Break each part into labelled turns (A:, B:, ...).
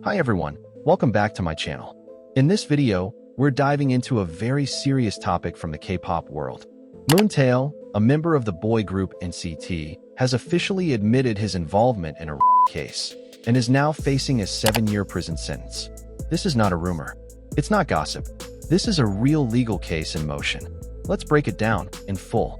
A: Hi everyone, welcome back to my channel. In this video, we're diving into a very serious topic from the K-pop world. Taeil, a member of the boy group NCT, has officially admitted his involvement in a case and is now facing a 7-year prison sentence. This is not a rumor. It's not gossip. This is a real legal case in motion. Let's break it down in full.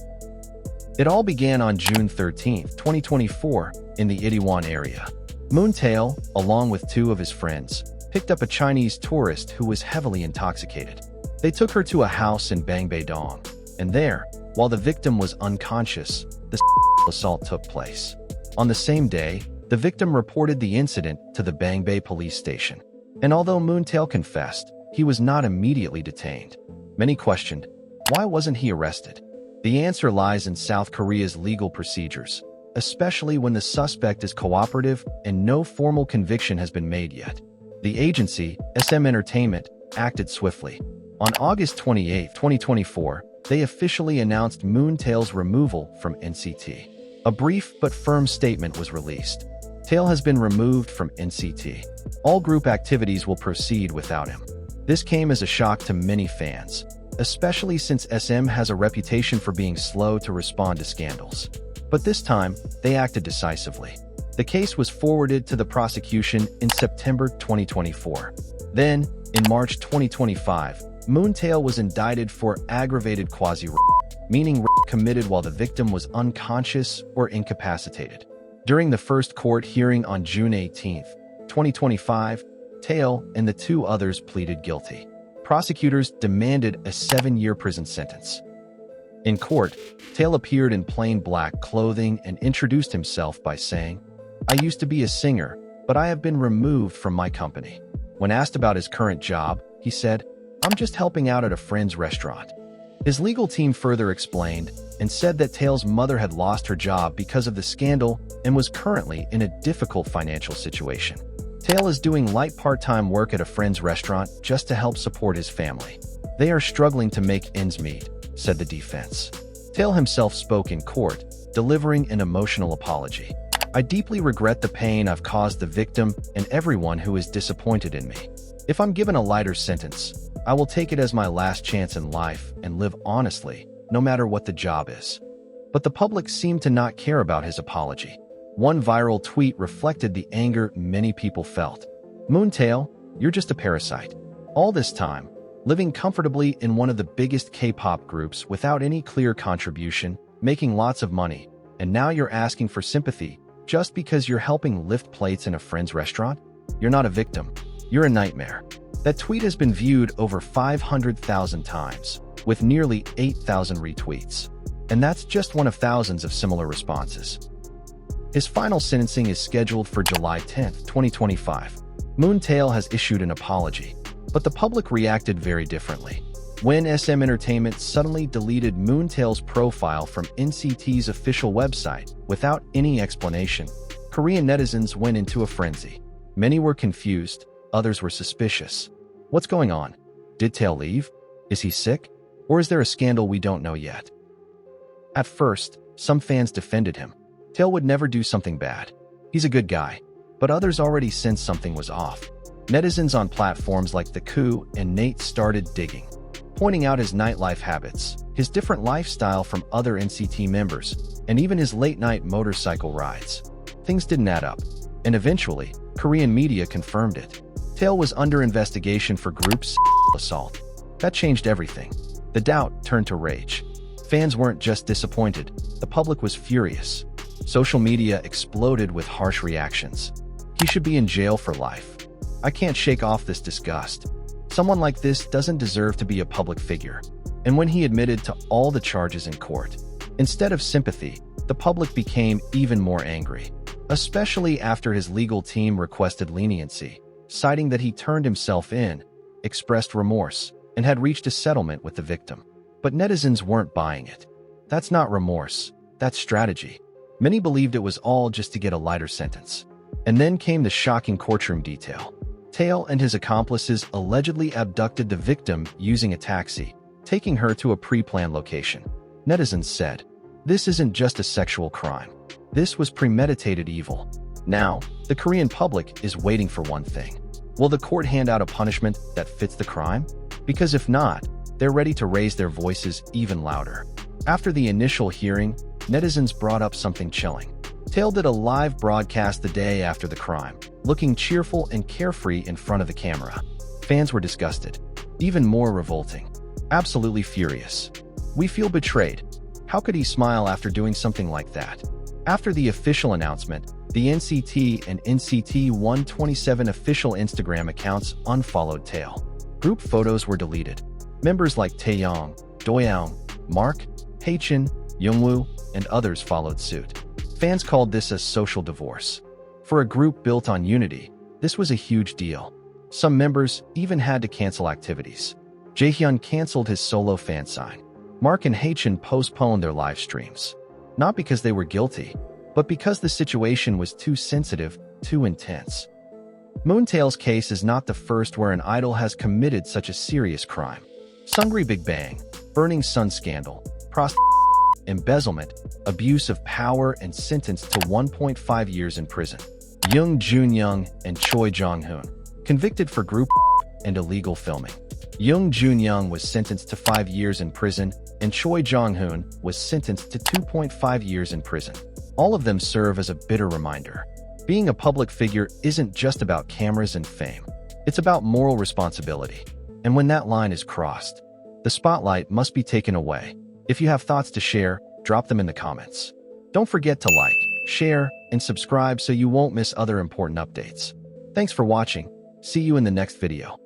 A: It all began on June 13, 2024, in the Itaewon area. Taeil, along with 2 of his friends, picked up a Chinese tourist who was heavily intoxicated. They took her to a house in Bangbae-dong, and there, while the victim was unconscious, the assault took place. On the same day, the victim reported the incident to the Bangbae police station. And although Taeil confessed, he was not immediately detained. Many questioned, why wasn't he arrested? The answer lies in South Korea's legal procedures, especially when the suspect is cooperative and no formal conviction has been made yet. The agency, SM Entertainment, acted swiftly. On August 28, 2024, they officially announced Taeil's removal from NCT. A brief but firm statement was released. Taeil has been removed from NCT. All group activities will proceed without him. This came as a shock to many fans, especially since SM has a reputation for being slow to respond to scandals. But this time, they acted decisively. The case was forwarded to the prosecution in September 2024. Then, in March 2025, Taeil was indicted for aggravated quasi-rape, meaning rape committed while the victim was unconscious or incapacitated. During the first court hearing on June 18, 2025, Taeil and the 2 others pleaded guilty. Prosecutors demanded a 7-year prison sentence. In court, Taeil appeared in plain black clothing and introduced himself by saying, "I used to be a singer, but I have been removed from my company." When asked about his current job, he said, "I'm just helping out at a friend's restaurant." His legal team further explained and said that Taeil's mother had lost her job because of the scandal and was currently in a difficult financial situation. Taeil is doing light part-time work at a friend's restaurant just to help support his family. They are struggling to make ends meet, said the defense. Taeil himself spoke in court, delivering an emotional apology. "I deeply regret the pain I've caused the victim and everyone who is disappointed in me. If I'm given a lighter sentence, I will take it as my last chance in life and live honestly, no matter what the job is." But the public seemed to not care about his apology. One viral tweet reflected the anger many people felt. "Taeil, you're just a parasite. All this time, living comfortably in one of the biggest K-pop groups without any clear contribution, making lots of money, and now you're asking for sympathy just because you're helping lift plates in a friend's restaurant? You're not a victim. You're a nightmare." That tweet has been viewed over 500,000 times, with nearly 8,000 retweets. And that's just one of thousands of similar responses. His final sentencing is scheduled for July 10, 2025. Taeil has issued an apology, but the public reacted very differently. When SM Entertainment suddenly deleted Taeil's profile from NCT's official website without any explanation, Korean netizens went into a frenzy. Many were confused, others were suspicious. What's going on? Did Taeil leave? Is he sick? Or is there a scandal we don't know yet? At first, some fans defended him. Taeil would never do something bad. He's a good guy. But others already sensed something was off. Netizens on platforms like The Coup and Nate started digging, pointing out his nightlife habits, his different lifestyle from other NCT members, and even his late-night motorcycle rides. Things didn't add up, and eventually, Korean media confirmed it. Taeil was under investigation for group assault. That changed everything. The doubt turned to rage. Fans weren't just disappointed, the public was furious. Social media exploded with harsh reactions. "He should be in jail for life. I can't shake off this disgust. Someone like this doesn't deserve to be a public figure." And when he admitted to all the charges in court, instead of sympathy, the public became even more angry, especially after his legal team requested leniency, citing that he turned himself in, expressed remorse, and had reached a settlement with the victim. But netizens weren't buying it. That's not remorse, that's strategy. Many believed it was all just to get a lighter sentence. And then came the shocking courtroom detail. Taeil and his accomplices allegedly abducted the victim using a taxi, taking her to a pre-planned location. Netizens said, "This isn't just a sexual crime. This was premeditated evil." Now, The Korean public is waiting for one thing. Will the court hand out a punishment that fits the crime? Because if not, they're ready to raise their voices even louder. After the initial hearing, netizens brought up something chilling. Taeil did a live broadcast the day after the crime, looking cheerful and carefree in front of the camera. Fans were disgusted, even more revolting, absolutely furious. "We feel betrayed. How could he smile after doing something like that?" After the official announcement, the NCT and NCT 127 official Instagram accounts unfollowed Taeil. Group photos were deleted. Members like Taeyong, Doyoung, Mark, Haechin, Youngwoo, and others followed suit. Fans called this a social divorce. For a group built on unity, this was a huge deal. Some members even had to cancel activities. Jaehyun canceled his solo fan sign. Mark and Haechin postponed their live streams. Not because they were guilty, but because the situation was too sensitive, too intense. Moontail's case is not the first where an idol has committed such a serious crime. Sungri Big Bang, Burning Sun scandal, embezzlement, abuse of power, and sentenced to 1.5 years in prison. Young Jun-young and Choi Jong-hoon, convicted for group and illegal filming. Young Jun-young was sentenced to 5 years in prison, and Choi Jong-hoon was sentenced to 2.5 years in prison. All of them serve as a bitter reminder. Being a public figure isn't just about cameras and fame. It's about moral responsibility. And when that line is crossed, the spotlight must be taken away. If you have thoughts to share, drop them in the comments. Don't forget to like, share, and subscribe so you won't miss other important updates. Thanks for watching. See you in the next video.